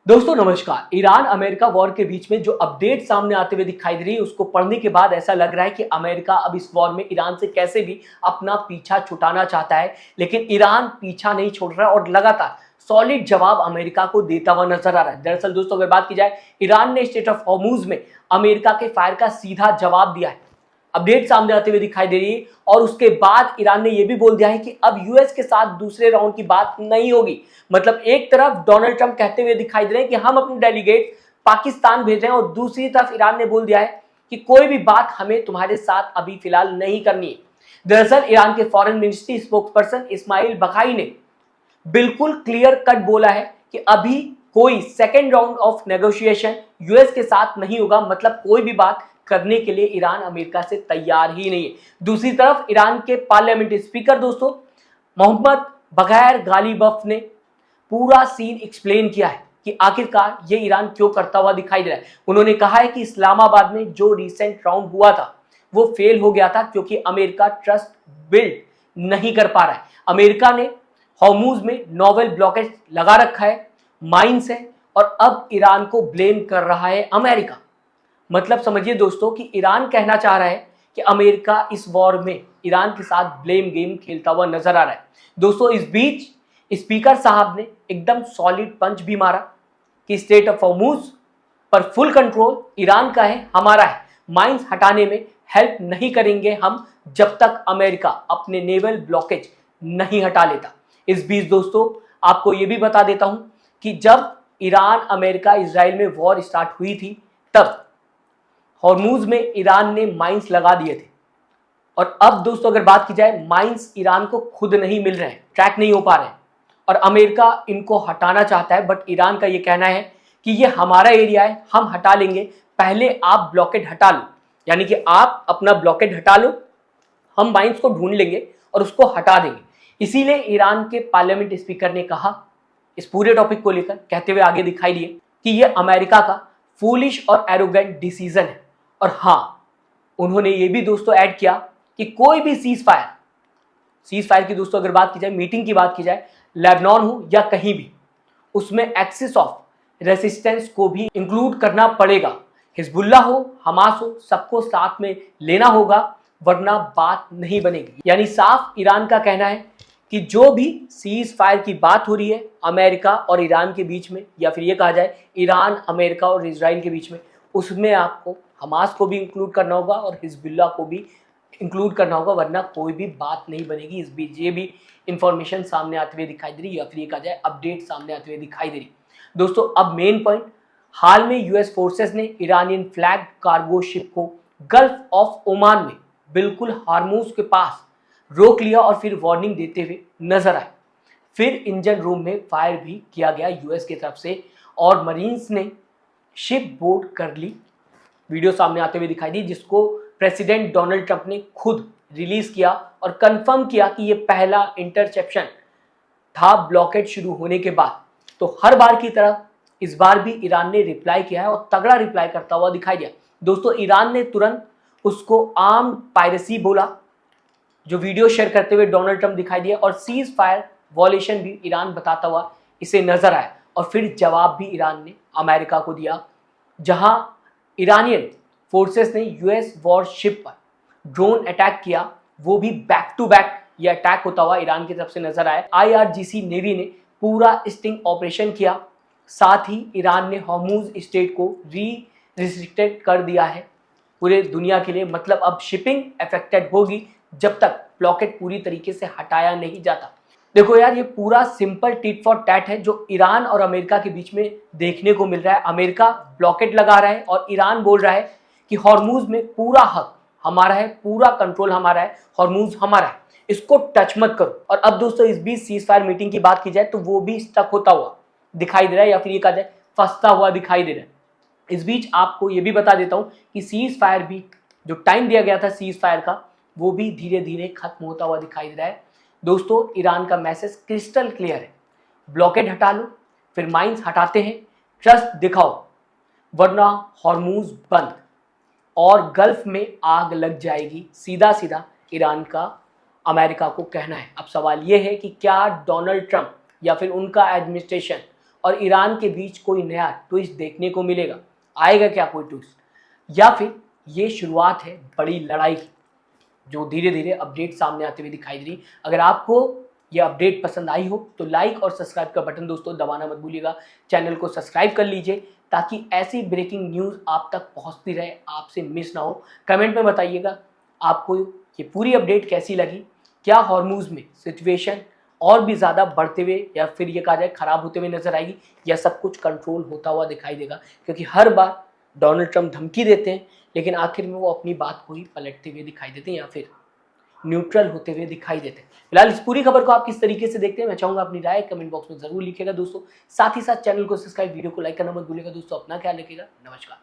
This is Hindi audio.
दोस्तों नमस्कार। ईरान अमेरिका वॉर के बीच में जो अपडेट सामने आते हुए दिखाई दे रही है उसको पढ़ने के बाद ऐसा लग रहा है कि अमेरिका अब इस वॉर में ईरान से कैसे भी अपना पीछा छुटाना चाहता है, लेकिन ईरान पीछा नहीं छोड़ रहा है और लगातार सॉलिड जवाब अमेरिका को देता हुआ नजर आ रहा है। दरअसल दोस्तों अगर बात की जाए, ईरान ने स्ट्रेट ऑफ हॉर्मुज में अमेरिका के फायर का सीधा जवाब दिया है। अपडेट सामने आते हुए दिखाई दे रही है और उसके बाद ईरान ने यह भी बोल दिया है कि अब यूएस के साथ दूसरे राउंड की बात नहीं होगी। मतलब एक तरफ डोनाल्ड ट्रंप कहते हुए दिखाई दे रहे हैं कि हम अपने डेलीगेट पाकिस्तान भेज रहे हैं और दूसरी तरफ ईरान ने बोल दिया है कि कोई भी बात हमें तुम्हारे साथ अभी फिलहाल नहीं करनी है। दरअसल ईरान के फॉरेन मिनिस्ट्री स्पोक्सपर्सन इस्माइल बकाई ने बिल्कुल क्लियर कट बोला है कि अभी कोई second round of negotiation US के साथ नहीं होगा। मतलब कोई भी बात करने के लिए ईरान अमेरिका से तैयार ही नहीं है। दूसरी तरफ ईरान के पार्लियामेंट्री स्पीकर दोस्तों मोहम्मद बगैर गालिबफ ने पूरा सीन एक्सप्लेन किया है कि आखिरकार ये ईरान क्यों करता हुआ दिखाई दे रहा है। उन्होंने कहा है कि इस्लामाबाद में जो रिसेंट राउंड हुआ था वो फेल हो गया था क्योंकि अमेरिका ट्रस्ट बिल्ड नहीं कर पा रहा है। अमेरिका ने हॉर्मुज में नोवेल ब्लॉकेज लगा रखा है, माइंस है, और अब ईरान को ब्लेम कर रहा है अमेरिका। मतलब समझिए दोस्तों कि ईरान कहना चाह रहा है कि अमेरिका इस वॉर में ईरान के साथ ब्लेम गेम खेलता हुआ नजर आ रहा है। दोस्तों इस बीच स्पीकर साहब ने एकदम सॉलिड पंच भी मारा कि स्ट्रेट ऑफ हॉर्मुज पर फुल कंट्रोल ईरान का है, हमारा है। माइंस हटाने में हेल्प नहीं करेंगे हम जब तक अमेरिका अपने नेवल ब्लॉकेज नहीं हटा लेता। इस बीच दोस्तों आपको यह भी बता देता हूं कि जब ईरान अमेरिका इजराइल में वॉर स्टार्ट हुई थी तब हॉर्मुज में ईरान ने माइंस लगा दिए थे। और अब दोस्तों अगर बात की जाए, माइंस ईरान को खुद नहीं मिल रहे हैं, ट्रैक नहीं हो पा रहे हैं और अमेरिका इनको हटाना चाहता है। बट ईरान का ये कहना है कि ये हमारा एरिया है, हम हटा लेंगे, पहले आप ब्लॉकेड हटा लो। यानी कि आप अपना ब्लॉकेड हटा लो, हम माइंस को ढूंढ लेंगे और उसको हटा देंगे। इसीलिए ईरान के पार्लियामेंट स्पीकर ने कहा इस पूरे टॉपिक को लेकर, कहते हुए आगे दिखाई दिए कि ये अमेरिका का फूलिश और एरोगेंट डिसीजन है। और हाँ, उन्होंने ये भी दोस्तों ऐड किया कि कोई भी सीज फायर की दोस्तों अगर बात की जाए, मीटिंग की बात की जाए, लेबनान हो या कहीं भी, उसमें एक्सिस ऑफ रेसिस्टेंस को भी इंक्लूड करना पड़ेगा। हिजबुल्लाह हो, हमास हो, सबको साथ में लेना होगा वरना बात नहीं बनेगी। यानी साफ ईरान का कहना है कि जो भी सीज फायर की बात हो रही है अमेरिका और ईरान के बीच में, या फिर ये कहा जाए ईरान अमेरिका और इजराइल के बीच में, उसमें आपको हमास को भी इंक्लूड करना होगा और हिजबुल्लाह को भी इंक्लूड करना होगा वरना कोई भी बात नहीं बनेगी। इस बीच ये भी इंफॉर्मेशन सामने आते हुए दिखाई दे रही, या फिर ये कहा जाए अपडेट सामने आते हुए दिखाई दे रही। दोस्तों अब मेन पॉइंट, हाल में यूएस फोर्सेस ने ईरानियन फ्लैग कार्गो शिप को गल्फ ऑफ ओमान में बिल्कुल हॉर्मुज के पास रोक लिया और फिर वार्निंग देते हुए नजर आए। फिर इंजन रूम में फायर भी किया गया यूएस की तरफ से और मरीन्स ने शिप बोर्ड कर ली। वीडियो सामने आते हुए दिखाई दी जिसको प्रेसिडेंट डोनाल्ड ट्रंप ने खुद रिलीज किया और कंफर्म किया कि यह पहला इंटरसेप्शन था ब्लॉकेड शुरू होने के बाद। तो हर बार की तरह इस बार भी ईरान ने रिप्लाई किया है और तगड़ा रिप्लाई करता हुआ दिखाई दिया। दोस्तों ईरान ने तुरंत उसको आर्म पायरेसी बोला, जो वीडियो शेयर करते हुए डोनाल्ड ट्रंप दिखाई दिया, और सीज फायर वॉलेशन भी ईरान बताता हुआ इसे नजर आया। और फिर जवाब भी ईरान ने अमेरिका को दिया, जहां ईरानियन फोर्सेस ने यूएस वॉरशिप पर ड्रोन अटैक किया, वो भी बैक टू बैक ये अटैक होता हुआ ईरान की तरफ से नजर आया। आईआरजीसी नेवी ने पूरा स्टिंग ऑपरेशन किया, साथ ही ईरान ने हॉर्मुज स्टेट को रिस्ट्रिक्टेड कर दिया है पूरे दुनिया के लिए। मतलब अब शिपिंग अफेक्टेड होगी जब तक ब्लॉकेड पूरी तरीके से हटाया नहीं जाता। देखो यार, ये पूरा सिंपल टिट फॉर टैट है जो ईरान और अमेरिका के बीच में देखने को मिल रहा है। अमेरिका ब्लॉकेड लगा रहा है और ईरान बोल रहा है कि हॉर्मुज में पूरा हक हमारा है, पूरा कंट्रोल हमारा है, हॉर्मुज हमारा है, इसको टच मत करो। और अब दोस्तों इस बीच सीज फायर मीटिंग की बात की जाए तो वो भी स्टक होता हुआ दिखाई दे रहा है, या फिर ये कहा जाए फंसता हुआ दिखाई दे रहा है। इस बीच आपको ये भी बता देता हूं कि सीज फायर भी जो टाइम दिया गया था सीज फायर का, वो भी धीरे धीरे खत्म होता हुआ दिखाई दे रहा है। दोस्तों ईरान का मैसेज क्रिस्टल क्लियर है, ब्लॉकेड हटा लो, फिर माइंस हटाते हैं, ट्रस्ट दिखाओ वरना हॉर्मुज बंद और गल्फ में आग लग जाएगी। सीधा सीधा ईरान का अमेरिका को कहना है। अब सवाल यह है कि क्या डोनाल्ड ट्रंप या फिर उनका एडमिनिस्ट्रेशन और ईरान के बीच कोई नया ट्विस्ट देखने को मिलेगा? आएगा क्या कोई ट्विस्ट, या फिर ये शुरुआत है बड़ी लड़ाई की जो धीरे धीरे अपडेट सामने आते हुए दिखाई दे रही? अगर आपको ये अपडेट पसंद आई हो तो लाइक और सब्सक्राइब का बटन दोस्तों दबाना मत भूलिएगा। चैनल को सब्सक्राइब कर लीजिए ताकि ऐसी ब्रेकिंग न्यूज़ आप तक पहुंचती रहे, आपसे मिस ना हो। कमेंट में बताइएगा आपको ये पूरी अपडेट कैसी लगी। क्या हॉर्मुज़ में सिचुएशन और भी ज़्यादा बढ़ते हुए या फिर ये कहा जाए खराब होते हुए नजर आएगी, या सब कुछ कंट्रोल होता हुआ दिखाई देगा? क्योंकि हर बार डोनाल्ड ट्रंप धमकी देते हैं लेकिन आखिर में वो अपनी बात को ही पलटते हुए दिखाई देते हैं या फिर न्यूट्रल होते हुए दिखाई देते हैं। फिलहाल इस पूरी खबर को आप किस तरीके से देखते हैं, मैं चाहूंगा अपनी राय कमेंट बॉक्स में जरूर लिखिएगा दोस्तों। साथ ही साथ चैनल को सब्सक्राइब, वीडियो को लाइक करना मत भूलिएगा दोस्तों। अपना ख्याल रखिएगा। नमस्कार।